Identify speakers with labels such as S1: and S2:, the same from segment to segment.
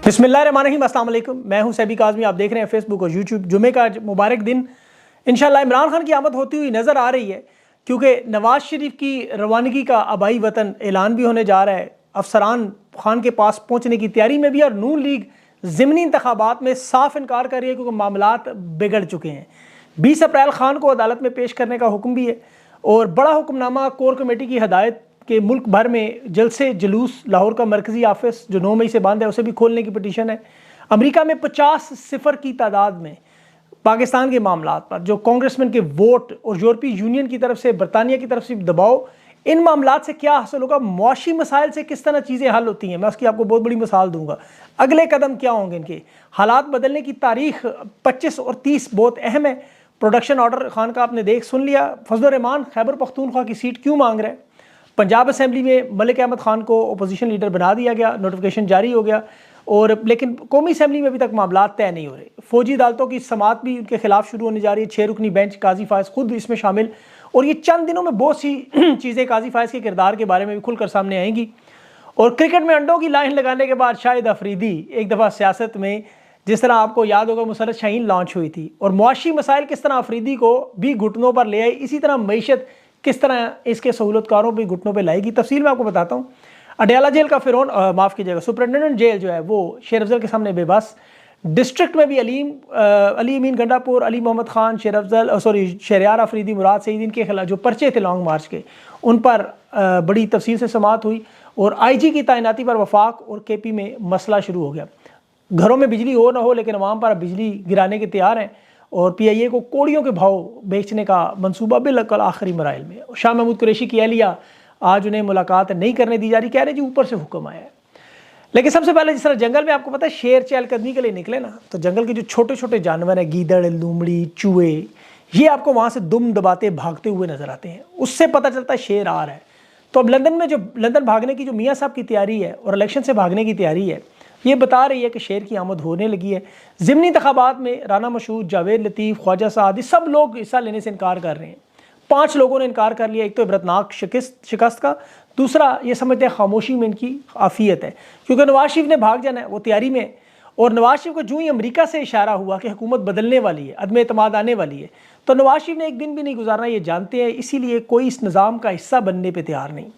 S1: बिस्मिल्लाहिर्रहमानिर्रहीम, अस्सलाम वालेकुम। मैं हूं सैबी काज़मी, आप देख रहे हैं फेसबुक और यूट्यूब। जुमे का मुबारक दिन इंशाल्लाह इमरान खान की आमद होती हुई नज़र आ रही है, क्योंकि नवाज शरीफ की रवानगी का आबाई वतन ऐलान भी होने जा रहा है। अफसरान खान के पास पहुँचने की तैयारी में भी, और नून लीग ज़िमनी इंतखाबात में साफ इनकार कर रही है, क्योंकि मामलात बिगड़ चुके हैं। 20 अप्रैल खान को अदालत में पेश करने का हुक्म भी है, और बड़ा हुक्मनामा कोर कमेटी की हदायत के मुल्क भर में जलसे जुलूस, लाहौर का मरकज़ी ऑफिस जो 9 मई से बंद है उसे भी खोलने की पटिशन है। अमेरिका में 50-0 की तादाद में पाकिस्तान के मामलात पर जो कांग्रेसमैन के वोट और यूरोपीय यूनियन की तरफ से, बरतानिया की तरफ से दबाव, इन मामलात से क्या हासिल होगा, मुआशी मसाइल से किस तरह चीज़ें हल होती हैं, मैं उसकी आपको बहुत बड़ी मिसाल दूंगा। अगले कदम क्या होंगे इनके, हालात बदलने की तारीख 25 और 30 बहुत अहम है। प्रोडक्शन ऑर्डर खान का आपने देख सुन लिया। फजल रहमान खैबर पख्तूनख्वा की सीट क्यों मांग रहे हैं। पंजाब असेंबली में मलिक अहमद खान को अपोजिशन लीडर बना दिया गया, नोटिफिकेशन जारी हो गया, और लेकिन कौमी असेंबली में अभी तक मामला तय नहीं हो रहे। फौजी अदालतों की समात भी उनके खिलाफ शुरू होने जा रही है। 6 रुकनी बेंच, काजी फायज खुद इसमें शामिल, और ये चंद दिनों में बहुत सी चीज़ें काजी फायज के किरदार के बारे में भी खुलकर सामने आएंगी। और क्रिकेट में अंडों की लाइन लगाने के बाद शाहिद अफरीदी, एक दफ़ा सियासत में जिस तरह आपको याद होगा मुसरत शाहीन लॉन्च हुई थी, और मुआशी मसाइल किस तरह अफरीदी को भी घुटनों पर ले आई, इसी तरह मईशत किस तरह इसके सहूलतकारों भी घुटनों पे लाएगी। तफसील मैं आपको बताता हूँ। अडयाला जेल का फिरौन, माफ़ कीजिएगा, सुपरिटेंडेंट जेल जो है वो शेर अफजल के सामने बेबस। डिस्ट्रिक्ट में भी अली अमीन गंडापुर, अली मोहम्मद खान, शहरयार अफरीदी, मुराद सईद, इनके खिलाफ जो पर्चे थे लॉन्ग मार्च के, उन पर बड़ी तफसील से समात हुई, और IG की तैनाती पर वफाक और KP में मसला शुरू हो गया। घरों में बिजली हो ना हो, लेकिन अवाम पर बिजली गिराने के तैयार हैं, और PIA को कोड़ियों के भाव बेचने का मंसूबा बिल्कुल आखिरी मराइल में। शाह महमूद कुरैशी की एहलिया, आज उन्हें मुलाकात नहीं करने दी जा रही, कह रहे जी ऊपर से हुक्म आया है। लेकिन सबसे पहले जिस तरह जंगल में आपको पता है शेर चहलकदमी के लिए निकले ना, तो जंगल के जो छोटे छोटे जानवर हैं, गीदड़, लूमड़ी, चूहे, ये आपको वहाँ से दुम दबाते भागते हुए नजर आते हैं। उससे पता चलता है शेर आ रहा है। तो अब लंदन भागने की जो मियाँ साहब की तैयारी है, और इलेक्शन से भागने की तैयारी है, ये बता रही है कि शेर की आमद होने लगी है। ज़िमनी इंतखाबात में राना मशहूद, जावेद लतीफ़, ख्वाजा सादी, सब लोग हिस्सा लेने से इनकार कर रहे हैं। 5 लोगों ने इनकार कर लिया। एक तो इबरतनाक शिकस्त का, दूसरा ये समझते हैं खामोशी में इनकी आफियत है, क्योंकि नवाज शरीफ ने भाग जाना है, वो तैयारी में है। और नवाज शरीफ को जो ही अमेरिका से इशारा हुआ कि हुकूमत बदलने वाली है, अदम एतमाद आने वाली है, तो नवाज शरीफ ने एक दिन भी नहीं गुजारना, ये जानते हैं। इसीलिए कोई इस निज़ाम का हिस्सा बनने पर तैयार नहीं।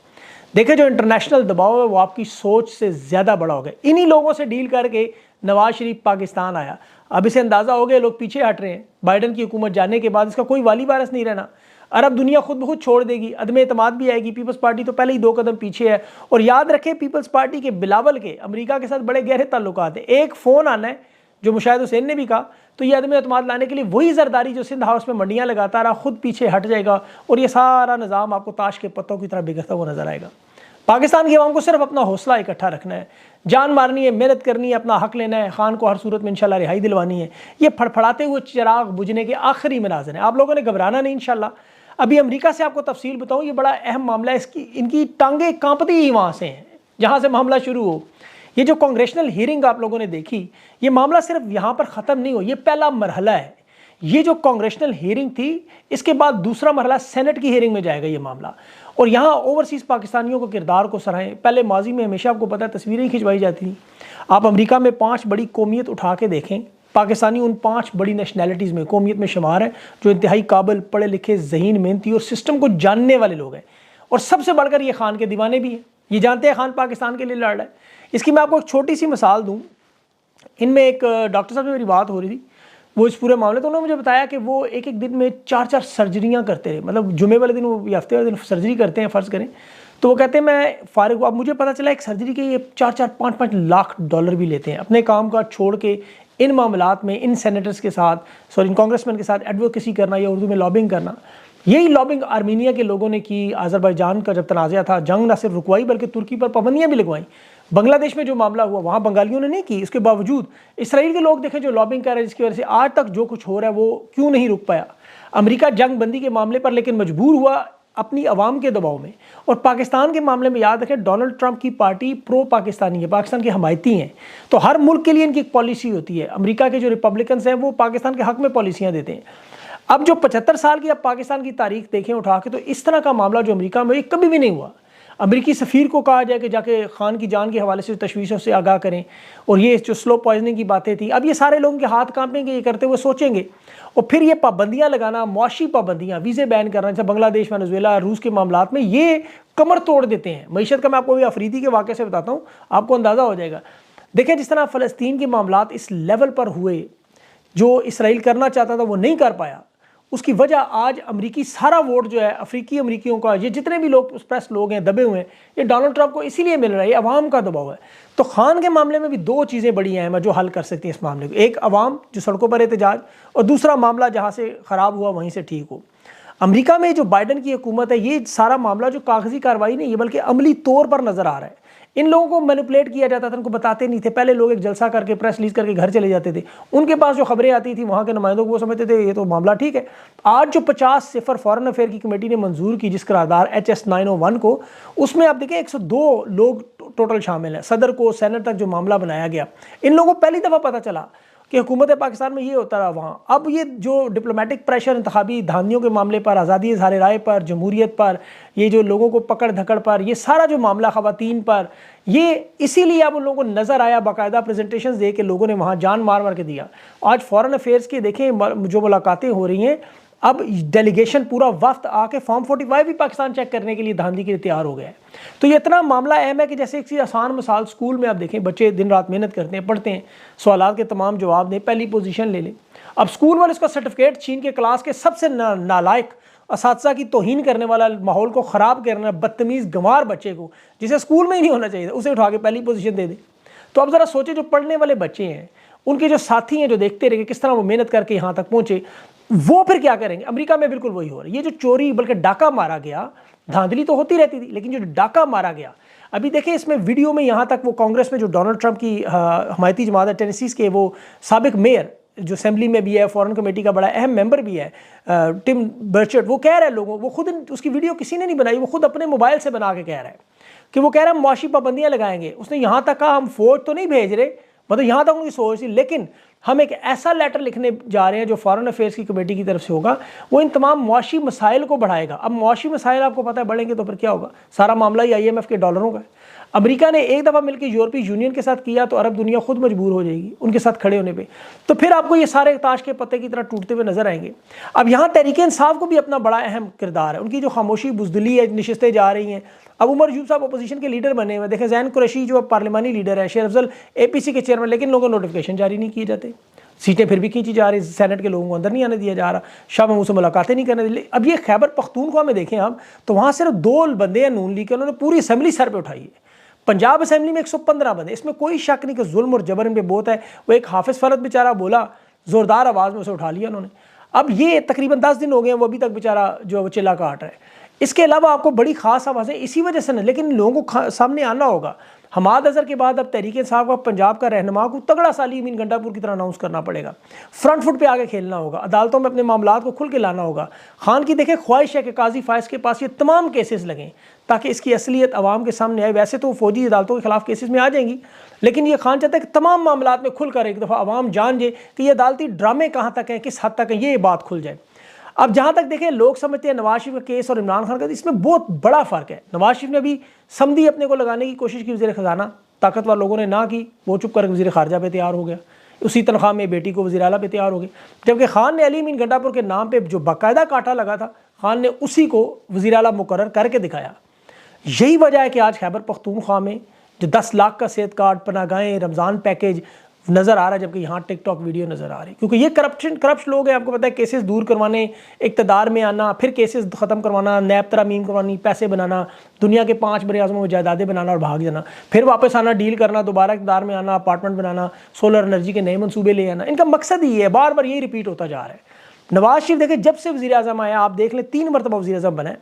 S1: देखिए, जो इंटरनेशनल दबाव है वो आपकी सोच से ज़्यादा बड़ा हो गया। इन्हीं लोगों से डील करके नवाज शरीफ पाकिस्तान आया। अब इसे अंदाज़ा हो गया लोग पीछे हट रहे हैं। बाइडन की हुकूमत जाने के बाद इसका कोई वाली वारस नहीं रहना। अरब दुनिया खुद ब खुद छोड़ देगी, अदम एतमाद भी आएगी। पीपल्स पार्टी तो पहले ही 2 कदम पीछे है। और याद रखें, पीपल्स पार्टी के बिलावल के अमेरिका के साथ बड़े गहरे ताल्लुकात हैं। एक फ़ोन आना है, जो मुशाहिद हुसैन ने भी कहा, तो ये अदम एतमाद लाने के लिए वही जरदारी जो सिंध हाउस में मंडियाँ लगाता रहा, खुद पीछे हट जाएगा, और ये सारा निज़ाम आपको ताश के पत्तों की तरह बिगड़ता हुआ नजर आएगा। पाकिस्तान की आवाम को सिर्फ अपना हौसला इकट्ठा रखना है, जान मारनी है, मेहनत करनी है, अपना हक लेना है, खान को हर सूरत में इंशाल्लाह रिहाई दिलवानी है। ये फड़फड़ाते हुए चिराग बुझने के आखिरी मनाज़िर हैं। आप लोगों ने घबराना नहीं इंशाल्लाह। अभी अमेरिका से आपको तफसील बताऊँ, ये बड़ा अहम मामला है। इनकी टांगें कांपती ही वहाँ से हैं जहाँ से मामला शुरू हो। ये जो कांग्रेशनल हियरिंग आप लोगों ने देखी, ये मामला सिर्फ यहाँ पर ख़त्म नहीं हो, ये पहला मरहला है। ये जो कांग्रेशनल हियरिंग थी, इसके बाद दूसरा मरहला सेनेट की हियरिंग में जाएगा ये मामला। और यहाँ ओवरसीज़ पाकिस्तानियों को किरदार को सराहें। पहले माजी में हमेशा आपको पता है तस्वीरें खिंचवाई जाती थी। आप अमेरिका में 5 बड़ी कौमियत उठा के देखें, पाकिस्तानी उन 5 बड़ी नेशनैलिटीज़ में, कौमियत में शुमार है, जो इंतहाई काबिल, पढ़े लिखे, ज़हीन, मेहनती और सिस्टम को जानने वाले लोग हैं। और सबसे बढ़कर ये खान के दीवाने भी हैं। ये जानते हैं खान पाकिस्तान के लिए लड़ रहा है। इसकी मैं आपको एक छोटी सी मिसाल दूँ। इनमें एक डॉक्टर साहब से मेरी बात हो रही थी, वो इस पूरे मामले, तो उन्होंने मुझे बताया कि वो एक एक दिन में 4-4 सर्जरियाँ करते रहे। मतलब जुमे वाले दिन वो, या हफ्ते वाले दिन सर्जरी करते हैं, फ़र्ज़ करें। तो वो कहते हैं मैं फ़ारिग हुआ, अब मुझे पता चला एक सर्जरी के ये 4-4, 5-5 लाख डॉलर भी लेते हैं। अपने काम का छोड़ के इन मामलात में, इन सेनेटर्स के साथ, इन कांग्रेसमैन के साथ एडवोकेसी करना, या उर्दू में लॉबिंग करना। यही लॉबिंग आर्मीनिया के लोगों ने की। आज़रबाईजान का जब तनाज़ा था, जंग न सिर्फ रुकवाई बल्कि तुर्की पर पाबंदियाँ भी लगवाई। बांग्लादेश में जो मामला हुआ, वहाँ बंगालियों ने नहीं की, इसके बावजूद इसराइल के लोग देखें जो लॉबिंग कर रहे हैं, जिसकी वजह से आज तक जो कुछ हो रहा है वो क्यों नहीं रुक पाया। अमेरिका जंग बंदी के मामले पर लेकिन मजबूर हुआ अपनी आवाम के दबाव में। और पाकिस्तान के मामले में याद रखें, डोनाल्ड ट्रंप की पार्टी प्रो पाकिस्तानी है, पाकिस्तान के हमायती हैं। तो हर मुल्क के लिए इनकी एक पॉलिसी होती है। अमेरिका के जो रिपब्लिकन्स हैं वो पाकिस्तान के हक में पॉलिसियाँ देते हैं। अब जो 75 साल की अब पाकिस्तान की तारीख देखें उठा के, तो इस तरह का मामला जो अमेरिका में कभी भी नहीं हुआ। अमेरिकी सफ़ीर को कहा जाए कि जाके खान की जान के हवाले से तशवीशों से आगाह करें, और ये जो स्लो पॉइजनिंग की बातें थी, अब ये सारे लोगों के हाथ कांपेंगे ये करते हुए, सोचेंगे। और फिर ये पाबंदियाँ लगाना, मुआशी पाबंदियाँ, वीज़े बैन करना, जैसे बांग्लादेश, वेनेजुएला, रूस के मामलात में ये कमर तोड़ देते हैं मईशत का। मैं आपको अभी अफरीदी के वाक़े से बताता हूँ, आपको अंदाज़ा हो जाएगा। देखें जिस तरह फ़लस्तीन के मामलात इस लेवल पर हुए, जो इसराइल करना चाहता था वो नहीं कर पाया, उसकी वजह आज अमेरिकी सारा वोट जो है अफ्रीकी अमेरिकियों का, ये जितने भी लोग प्रेस लोग हैं दबे हुए हैं, ये डोनाल्ड ट्रंप को इसीलिए मिल रहा है, ये अवाम का दबाव है। तो खान के मामले में भी दो चीज़ें बड़ी अहम है जो हल कर सकती हैं इस मामले को, एक अवाम जो सड़कों पर एहतजाज, और दूसरा मामला जहाँ से ख़राब हुआ वहीं से ठीक हो। अमेरिका में जो बाइडन की हुकूमत है, ये सारा मामला जो कागजी कार्रवाई नहीं है बल्कि अमली तौर पर नज़र आ रहा है। इन लोगों को मैनिपुलेट किया जाता था, उनको बताते नहीं थे। पहले लोग एक जलसा करके प्रेस रिलीज करके घर चले जाते थे, उनके पास जो खबरें आती थी वहाँ के नुमाइंदों को वो समझते थे ये तो मामला ठीक है। आज जो 50-0 फॉरेन अफेयर की कमेटी ने मंजूर की जिस करारदार HS 901 को, उसमें आप देखें 102 लोग टोटल शामिल हैं, सदर को सेनेट तक जो मामला बनाया गया। इन लोगों को पहली दफ़ा पता चला कि हुकूमत पाकिस्तान में ये होता रहा वहाँ। अब ये जो डिप्लोमेटिक प्रेशर इंतखाबी धांधियों के मामले पर, आज़ादी इज़हार राय पर, जमहूरियत पर, ये जो लोगों को पकड़ धकड़ पर, ये सारा जो मामला ख़वातीन पर, ये इसीलिए अब उन लोगों को नज़र आया, बाकायदा प्रेजेंटेशन दे के लोगों ने वहाँ जान मार मार के दिया। आज फॉरेन अफेयर्स की देखें जो मुलाकातें हो रही हैं, अब डेलीगेशन पूरा वफ्त आके फॉर्म 45 भी पाकिस्तान चेक करने के लिए धांधी के लिए तैयार हो गया है। तो ये इतना मामला अहम है कि जैसे एक आसान मिसाल, स्कूल में आप देखें बच्चे दिन रात मेहनत करते हैं, पढ़ते हैं, सवालात के तमाम जवाब दें, पहली पोजीशन ले लें। अब स्कूल वाले उसका सर्टिफिकेट छीन के क्लास के सबसे नालायक असातिज़ा की तौहीन करने वाला, माहौल को ख़राब करना, बदतमीज़ गंवार बच्चे को जिसे स्कूल में ही नहीं होना चाहिए उसे उठा के पहली पोजीशन दे दे। तो अब ज़रा सोचे जो पढ़ने वाले बच्चे हैं, उनके जो साथी हैं जो देखते रहे किस तरह वो मेहनत करके यहाँ तक पहुँचे, वो फिर क्या करेंगे। अमेरिका में बिल्कुल वही हो रहा है। ये जो चोरी बल्कि डाका मारा गया, धांधली तो होती रहती थी, लेकिन जो डाका मारा गया, अभी देखें इसमें वीडियो में यहाँ तक वो कांग्रेस में जो डोनाल्ड ट्रंप की हमायती जमात है टेनेसी के, वो साबिक मेयर जो असेंबली में भी है, फॉरेन कमेटी का बड़ा अहम मेंबर भी है, टिम बर्चर्ड, वो कह रहा है लोगों, वो खुद उसकी वीडियो किसी ने नहीं बनाई, वो खुद अपने मोबाइल से बना के कह रहा है कि वो कह रहा है मुआशी पाबंदियाँ लगाएंगे। उसने यहाँ तक कहा हम फौज तो नहीं भेज रहे, मतलब यहाँ तक उनकी सोच थी, लेकिन हम एक ऐसा लेटर लिखने जा रहे हैं जो फॉरेन अफेयर्स की कमेटी की तरफ से होगा, वो इन तमाम मुआशी मसाइल को बढ़ाएगा। अब मुआशी मसाइल आपको पता है बढ़ेंगे तो फिर क्या होगा, सारा मामला ही IMF के डॉलरों का है। अमेरिका ने एक दफ़ा मिलकर यूरोपीय यूनियन के साथ किया तो अरब दुनिया खुद मजबूर हो जाएगी उनके साथ खड़े होने पे, तो फिर आपको ये सारे ताश के पत्ते की तरह टूटते हुए नजर आएंगे। अब यहाँ तहरीक इंसाफ को भी अपना बड़ा अहम किरदार है, उनकी जो खामोशी बुजदली है, नशिस्तें जा रही हैं। अब उमर यूब साहब अपोजिशन के लीडर बने हुए, देखें जैन कुरैशी जो पार्लिमानी लीडर है, शेर अफजल APC के चेयरमैन, लेकिन लोगों को नोटिफिकेशन जारी नहीं किए जाते, सीटें फिर भी खींची जा रही, सेनेट के लोगों को अंदर नहीं आने दिया जा रहा, शाह महमूद से मुलाकातें नहीं करने दी। अब ये खैबर पख्तूनख्वा में देखें आप तो वहाँ सिर्फ 2 बंदे हैं नून लीग के, उन्होंने पूरी असेंबली सर पे उठाई है। पंजाब असेंबली में 115 बंदे, इसमें कोई शक नहीं कि जुल्म और जबर इन पे बहुत है। वो एक हाफिज फरद बेचारा बोला, ज़ोरदार आवाज़ में उसे उठा लिया उन्होंने। अब ये तकरीबन 10 दिन हो गए हैं, वो अभी तक बेचारा जो चिल्ला काट रहा है। इसके अलावा आपको बड़ी खास आवाज़ें इसी वजह से नहीं, लेकिन लोगों को सामने आना होगा। हमाद अजहर के बाद अब तहरीक इंसाफ का पंजाब का रहनुमा को तगड़ा साली अमीन गंडापुर की तरह अनाउंस करना पड़ेगा, फ्रंट फुट पे आगे खेलना होगा, अदालतों में अपने मामलात को खुल के लाना होगा। खान की देखें ख्वाहिश है कि काजी फायज के पास ये तमाम केसेस लगें ताकि इसकी असलियत आवाम के सामने आए। वैसे तो फौजी अदालतों के खिलाफ केसेस में आ जाएंगी, लेकिन ये खान चाहता है कि तमाम मामलात में खुल कर एक दफ़ा आवाम जान जाए कि ये अदालती ड्रामे कहाँ तक हैं, किस हद तक है, ये बात खुल जाए। अब जहाँ तक देखें लोग समझते हैं नवाज शरीफ का केस और इमरान खान का, इसमें बहुत बड़ा फ़र्क है। नवाज शरीफ ने भी समधी अपने को लगाने की कोशिश की, वज़ीर ख़जाना ताकतवर लोगों ने ना की, वो चुप कर वज़ीर ख़ारजा पे तैयार हो गया, उसी तनख्वाह में बेटी को वज़ीर आला पे तैयार हो गए। जबकि खान ने अली अमीन गंडापुर के नाम पे जो बाकायदा कांटा लगा था, खान ने उसी को वज़ीर आला मुकर्रर करके दिखाया। यही वजह है कि आज खैबर पख्तूनख्वा में जो 10 लाख का सेहत कार्ड, पनागाहें, रमज़ान पैकेज नज़र आ रहा है, जबकि यहाँ टिकटॉक वीडियो नज़र आ रही है। क्योंकि ये करप्ट लोग हैं, आपको पता है, केसेस दूर करवाने, इक़्तिदार में आना, फिर केसेस ख़त्म करवाना, नैब तरमीम करवानी, पैसे बनाना, दुनिया के 5 बड़े-आज़मों में जायदादें बनाना और भाग जाना, फिर वापस आना, डील करना, दोबारा इक़्तिदार में आना, अपार्टमेंट बनाना, सोलर एनर्जी के नए मनसूबे ले आना। इनका मकसद ही है, बार बार यही रिपीट होता जा रहा है। नवाज शरीफ देखें जब से वज़ीर आज़म आया, आप देख लें 3 मरतबा वज़ीर आज़म बना है,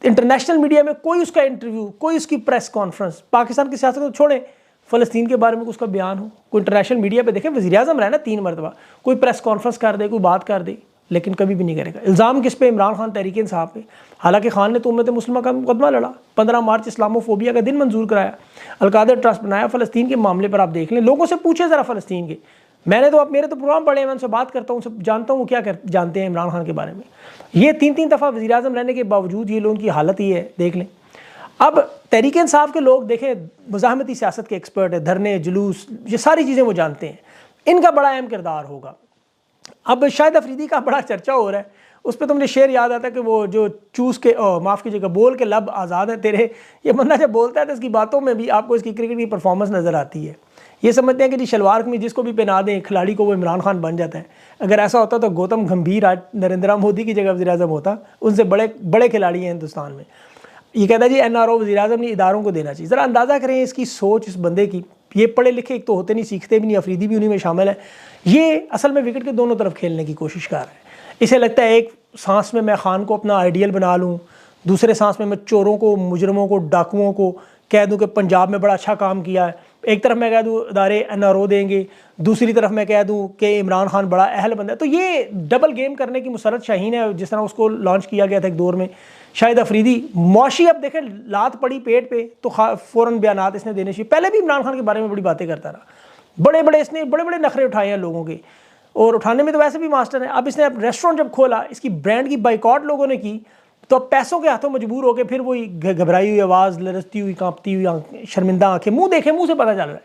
S1: इंटरनेशनल मीडिया में कोई उसका इंटरव्यू, कोई उसकी प्रेस कॉन्फ्रेंस, पाकिस्तान की सियासत को छोड़ें, फ़लस्तीन के बारे में उसका बयान हो, कोई इंटरनेशनल मीडिया पे देखें वज़ीर आज़म रहा है ना 3 मरतबा, कोई प्रेस कॉन्फ्रेंस कर दे, कोई बात कर दे, लेकिन कभी भी नहीं करेगा। इल्ज़ाम किस पे? इमरान खान तहरीक इंसाफ पे। हालांकि खान ने तो उम्मत मुस्लिमा का मुकदमा लड़ा, 15 मार्च इस्लामोफोबिया का दिन मंजूर कराया, अलकायदा ट्रस्ट बनाया। फ़लस्तीन के मामले पर आप देख लें, लोगों से पूछे ज़रा फ़लस्तीन के, मैंने तो मेरे तो प्रोग्राम पढ़े हैं, मैं उनसे बात करता हूँ, सब जानता हूँ वो क्या जानते हैं इमरान खान के बारे में। ये 3-3 दफ़ा वज़ीर आज़म रहने के बावजूद ये लोगों की हालत ही है, देख लें। अब तहरीक इंसाफ के लोग देखें मुज़ाहमती सियासत के एक्सपर्ट है, धरने जुलूस ये सारी चीज़ें वो जानते हैं, इनका बड़ा अहम किरदार होगा। अब शाहिद अफरीदी का बड़ा चर्चा हो रहा है, उस पर तो मुझे शेर याद आता है कि वो जो चूस के माफ़ कीजिएगा बोल के लब आज़ाद है तेरे, ये बंदा जब बोलता है तो इसकी बातों में भी आपको इसकी क्रिकेट की परफॉर्मेंस नज़र आती है। ये समझते हैं कि जी शलवार कमीज जिसको भी पहना दें खिलाड़ी को वो इमरान खान बन जाता है। अगर ऐसा होता तो गौतम गंभीर आज नरेंद्र मोदी की जगह वज़ीर-ए-आज़म होता, उनसे बड़े बड़े खिलाड़ी हैं हिंदुस्तान में। ये कहता है जी NRO वज़ीर-ए-आज़म ने इदारों को देना चाहिए। ज़रा अंदाज़ा करें इसकी सोच इस बंदे की। ये पढ़े लिखे एक तो होते नहीं, सीखते भी नहीं, अफरीदी भी उन्हीं में शामिल है। ये असल में विकेट के दोनों तरफ खेलने की कोशिश कर रहा है। इसे लगता है एक सांस में मैं खान को अपना आइडियल बना लूँ, दूसरे सांस में मैं चोरों को, मुजरमों को, डाकुओं को कह दूँ कि पंजाब में बड़ा अच्छा काम किया है। एक तरफ मैं कह दूँ इदारे NRO देंगे, दूसरी तरफ मैं कह दूँ कि इमरान खान बड़ा अहल बंदा है। तो ये डबल गेम करने की मुसरत शाहीन है, जिस तरह उसको लॉन्च किया गया था एक दौर में। शाहिद अफरीदी मौशी अब देखें लात पड़ी पेट पे तो फ़ौरन बयानात इसने देने चाहिए। पहले भी इमरान खान के बारे में बड़ी बातें करता रहा, इसने बड़े बड़े नखरे उठाए हैं लोगों के, और उठाने में तो वैसे भी मास्टर है। अब इसने रेस्टोरेंट जब खोला, इसकी ब्रांड की बाइकआउट लोगों ने की, तो अब पैसों के हाथों मजबूर होकर फिर वही घबराई हुई आवाज़, लरसती हुई, कांपती हुई शर्मिंदा आंखें, मुंह देखे मुंह से पता चल रहा है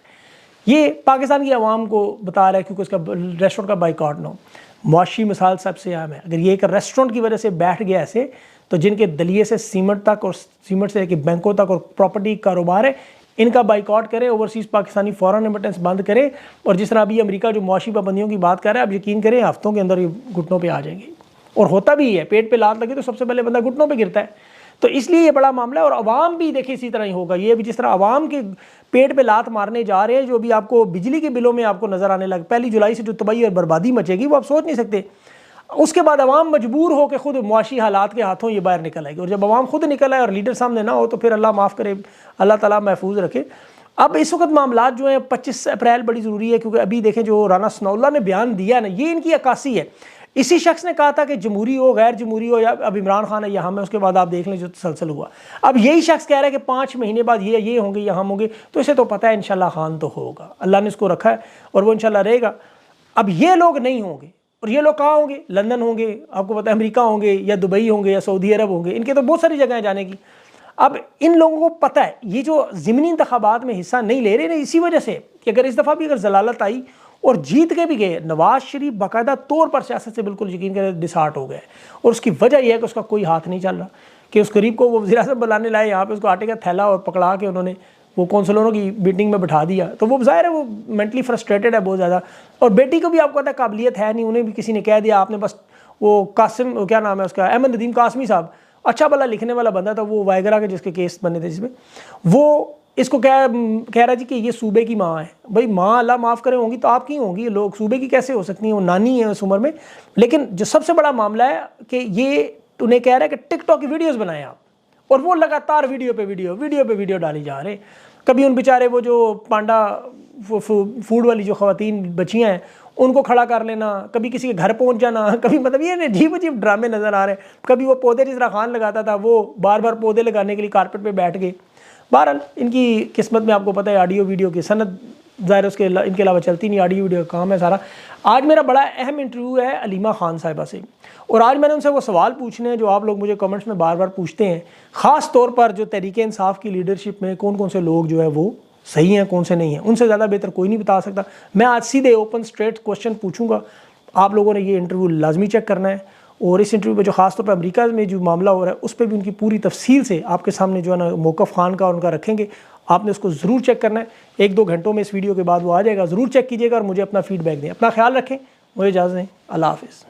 S1: ये पाकिस्तान की आवाम को बता रहा है क्योंकि उसका रेस्टोरेंट का बाइकआउट ना हो। मुआशी मिसाल सबसे अहम है। अगर ये एक रेस्टोरेंट की वजह से बैठ गया ऐसे, तो जिनके दलिए से सीमेंट तक और सीमेंट से लेकर बैंकों तक और प्रॉपर्टी कारोबार है, इनका बाइकआउट करें, ओवरसीज़ पाकिस्तानी फॉरेन रेमिटेंस बंद करें। और जिस तरह अभी अमेरिका जो मुआशी पाबंदियों की बात कर रहा है, आप यकीन करें हफ्तों के अंदर ये घुटनों पे आ जाएंगे। और होता भी है, पेट पे लात लगे तो सबसे पहले बंदा घुटनों पे गिरता है। तो इसलिए ये बड़ा मामला है। और अवाम भी देखिए इसी तरह ही होगा। ये भी जिस तरह अवाम के पेट पे लात मारने जा रहे हैं, जो भी आपको बिजली के बिलों में आपको नज़र आने लगे, 1 जुलाई से जो तबाही और बर्बादी मचेगी वो आप सोच नहीं सकते। उसके बाद अवाम मजबूर हो के खुद मुआशी हालात के हाथों ये बाहर निकल आएगी। और जब अवाम खुद निकल आए और लीडर सामने ना हो, तो फिर अल्लाह माफ़ करे, अल्लाह ताला महफूज रखे। अब इस वक्त मामलात जो हैं 25 अप्रैल बड़ी ज़रूरी है, क्योंकि अभी देखें जो राना सनाउल्लाह ने बयान दिया ना, ये इनकी अक्कासी है। इसी शख्स ने कहा था कि जमहूरी हो गैर जमहूरी हो, या अब इमरान खान है यहाँ में, उसके बाद आप देख लें जो तसलसल हुआ। अब यही शख्स कह रहा है कि 5 महीने बाद ये होंगे, यहाँ होंगे। तो इसे तो पता है इंशाल्लाह खान तो होगा, अल्लाह ने इसको रखा है और वो इंशाल्लाह रहेगा। अब ये लोग नहीं होंगे, और ये लोग कहाँ होंगे? लंदन होंगे, आपको पता है अमेरिका होंगे, या दुबई होंगे, या सऊदी अरब होंगे। इनके तो बहुत सारी जगह हैं जाने की। अब इन लोगों को पता है ये जो ज़िमनी इंतखाबात में हिस्सा नहीं ले रहे ना, इसी वजह से कि अगर इस दफ़ा भी अगर जलालत आई और जीत के भी गए, नवाज शरीफ बाकायदा तौर पर सियासत से बिल्कुल यकीन करें डिसहार्ट हो गए। और उसकी वजह यह है कि उसका कोई हाथ नहीं चल रहा, कि उस गरीब को वो वज़ीर-ए-आज़म बुलाने लाए, यहाँ पे उसको आटे का थैला और पकड़ा के उन्होंने वो कौंसलरों की मीटिंग में बिठा दिया। तो वो ज़ाहिर है वो मेंटली फ्रस्ट्रेटेड है बहुत ज़्यादा। और बेटी को भी आपको पता है काबिलियत है नहीं, उन्हें भी किसी ने कह दिया आपने बस वो कासिम, क्या नाम है उसका, अहमद नदीम कासमी साहब, अच्छा भला लिखने वाला बंदा था, वो वायगरा के जिसके केस बने थे जिसमें, वो इसको कह रहा जी कि ये सूबे की माँ है। भाई माँ अल्लाह माफ़ करे होंगी तो आपकी होंगी, लोग सूबे की कैसे हो सकती हैं? वो नानी है उस उम्र में। लेकिन जो सबसे बड़ा मामला है कि ये उन्हें कह रहा है कि टिकटॉक की वीडियोज़ बनाएं आप, और वो लगातार वीडियो पे वीडियो डाली जा रहे। कभी उन बेचारे वो जो पांडा फूड वाली जो ख़वातीन बचियाँ हैं उनको खड़ा कर लेना, कभी किसी के घर पहुंच जाना, कभी मतलब ये अजीब अजीब ड्रामे नज़र आ रहे हैं। कभी वो पौधे जिस तरह खान लगाता था, वो बार बार पौधे लगाने के लिए कारपेट पे बैठ गए। बहरहाल इनकी किस्मत में आपको पता है ऑडियो वीडियो की सनद ज़ाहिर उसके इनके अलावा चलती नहीं, ऑडियो वीडियो का काम है सारा। आज मेरा बड़ा अहम इंटरव्यू है अलीमा खान साहिबा से, और आज मैंने उनसे वो सवाल पूछने हैं जो आप लोग मुझे कमेंट्स में बार बार पूछते हैं, ख़ास तौर पर जो तहरीक इंसाफ की लीडरशिप में कौन कौन से लोग जो है वो सही हैं, कौन से नहीं हैं। उनसे ज़्यादा बेहतर कोई नहीं बता सकता। मैं आज सीधे ओपन स्ट्रेट क्वेश्चन पूछूंगा, आप लोगों ने ये इंटरव्यू लाजमी चेक करना है। और इस इंटरव्यू में जो खास तौर पर अमेरिका में जो मामला हो रहा है उस पर भी उनकी पूरी तफसील से आपके सामने जो है ना मौक़िफ़ खान का उनका रखेंगे। आपने उसको ज़रूर चेक करना है। 1-2 घंटों में इस वीडियो के बाद वो आ जाएगा, ज़रूर चेक कीजिएगा और मुझे अपना फीडबैक दें। अपना ख्याल रखें, मुझे इजाज़त दें। अल्लाह हाफ़िज़।